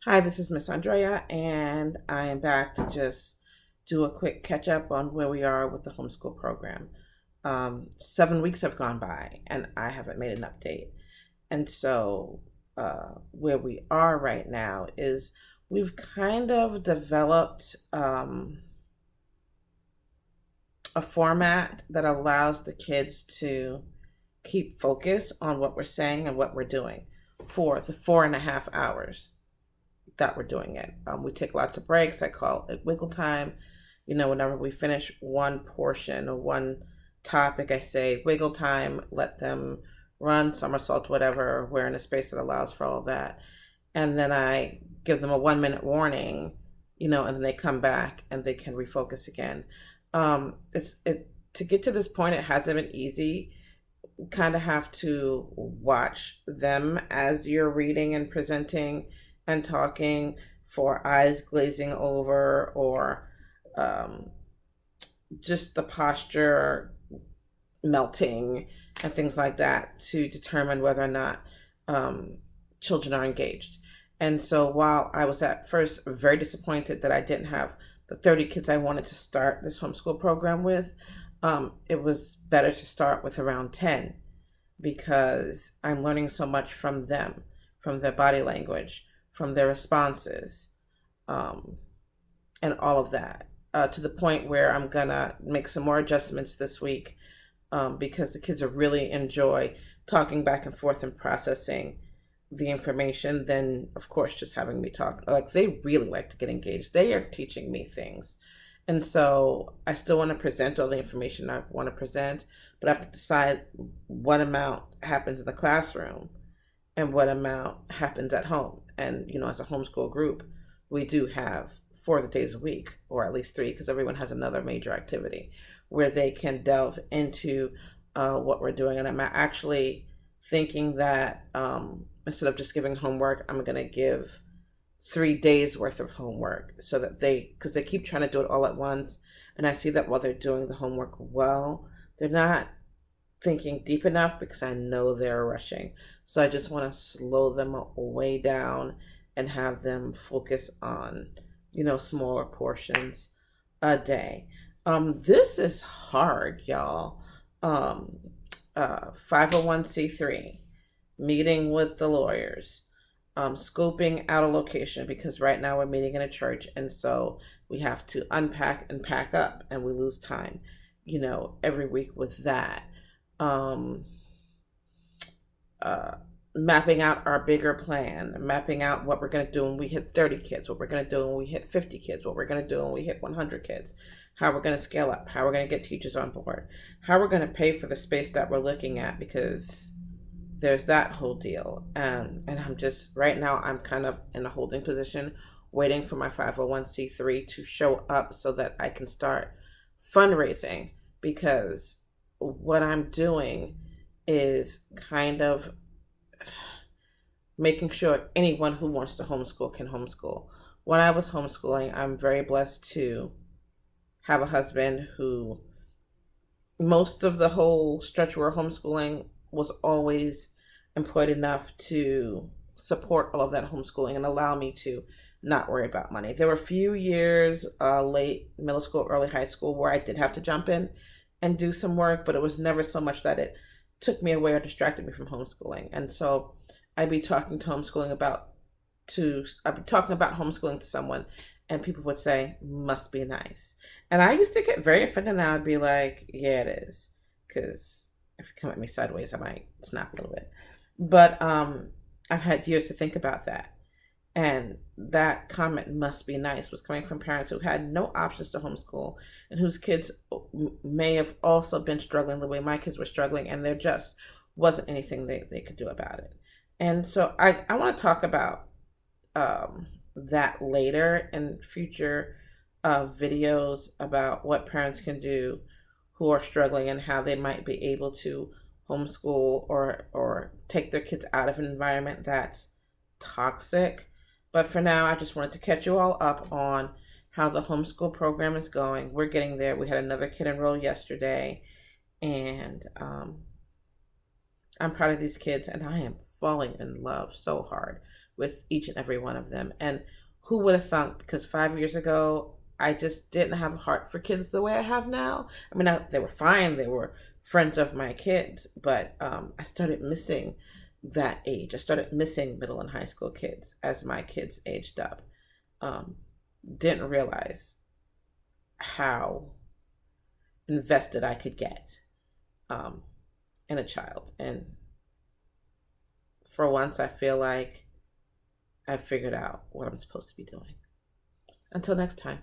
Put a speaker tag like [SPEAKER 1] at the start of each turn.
[SPEAKER 1] Hi, this is Miss Andrea, and I am back to just do a quick catch up on where we are with the homeschool program. 7 weeks have gone by, and I haven't made an update. And so, where we are right now is we've kind of developed a format that allows the kids to keep focus on what we're saying and what we're doing for the 4.5 hours that we're doing it. We take lots of breaks. I call it wiggle time. Whenever we finish one portion or one topic, I say wiggle time, let them run, somersault, whatever. We're in a space that allows for all that. And then I give them a 1 minute warning, and then they come back and they can refocus again. To get to this point, it hasn't been easy. You kind of have to watch them as you're reading and presenting and talking for eyes glazing over or just the posture melting and things like that to determine whether or not children are engaged. And so while I was at first very disappointed that I didn't have the 30 kids I wanted to start this homeschool program with, it was better to start with around 10 because I'm learning so much from them, from their body language, from their responses, and all of that, to the point where I'm gonna make some more adjustments this week, because the kids really enjoy talking back and forth and processing the information than, of course, just having me talk. Like, they really like to get engaged. They are teaching me things. And so I still want to present all the information I want to present, but I have to decide what amount happens in the classroom and what amount happens at home. And, as a homeschool group, we do have 4 days a week, or at least 3, because everyone has another major activity where they can delve into what we're doing. And I'm actually thinking that instead of just giving homework, I'm going to give 3 days worth of homework so that because they keep trying to do it all at once. And I see that while they're doing the homework well, they're not thinking deep enough because I know they're rushing. So I just want to slow them way down and have them focus on, smaller portions a day. This is hard, y'all. 501c3, meeting with the lawyers, scoping out a location because right now we're meeting in a church, and so we have to unpack and pack up, and we lose time, every week with that. Mapping out our bigger plan, mapping out what we're going to do when we hit 30 kids, what we're going to do when we hit 50 kids, what we're going to do when we hit 100 kids, how we're going to scale up, how we're going to get teachers on board, how we're going to pay for the space that we're looking at, because there's that whole deal. And I'm just, right now, I'm kind of in a holding position, waiting for my 501c3 to show up so that I can start fundraising, because what I'm doing is kind of making sure anyone who wants to homeschool can homeschool. When I was homeschooling, I'm very blessed to have a husband who, most of the whole stretch where homeschooling, was always employed enough to support all of that homeschooling and allow me to not worry about money. There were a few years, late middle school, early high school, where I did have to jump in and do some work, but it was never so much that it took me away or distracted me from homeschooling. And so I'd be talking about homeschooling to someone, and people would say, must be nice. And I used to get very offended, and I would be like, yeah, it is. Because if you come at me sideways, I might snap a little bit. But I've had years to think about that. And that comment, must be nice, was coming from parents who had no options to homeschool and whose kids may have also been struggling the way my kids were struggling, and there just wasn't anything they could do about it. And so I want to talk about that later in future videos about what parents can do who are struggling and how they might be able to homeschool or take their kids out of an environment that's toxic. But for now, I just wanted to catch you all up on how the homeschool program is going. We're getting there. We had another kid enroll yesterday, and I'm proud of these kids, and I am falling in love so hard with each and every one of them. And who would have thunk? Because 5 years ago, I just didn't have a heart for kids the way I have now. I mean, they were fine. They were friends of my kids, but I started missing that age. I started missing middle and high school kids as my kids aged up. Um, didn't realize how invested I could get um, in a child. And for once, I feel like I figured out what I'm supposed to be doing. Until next time.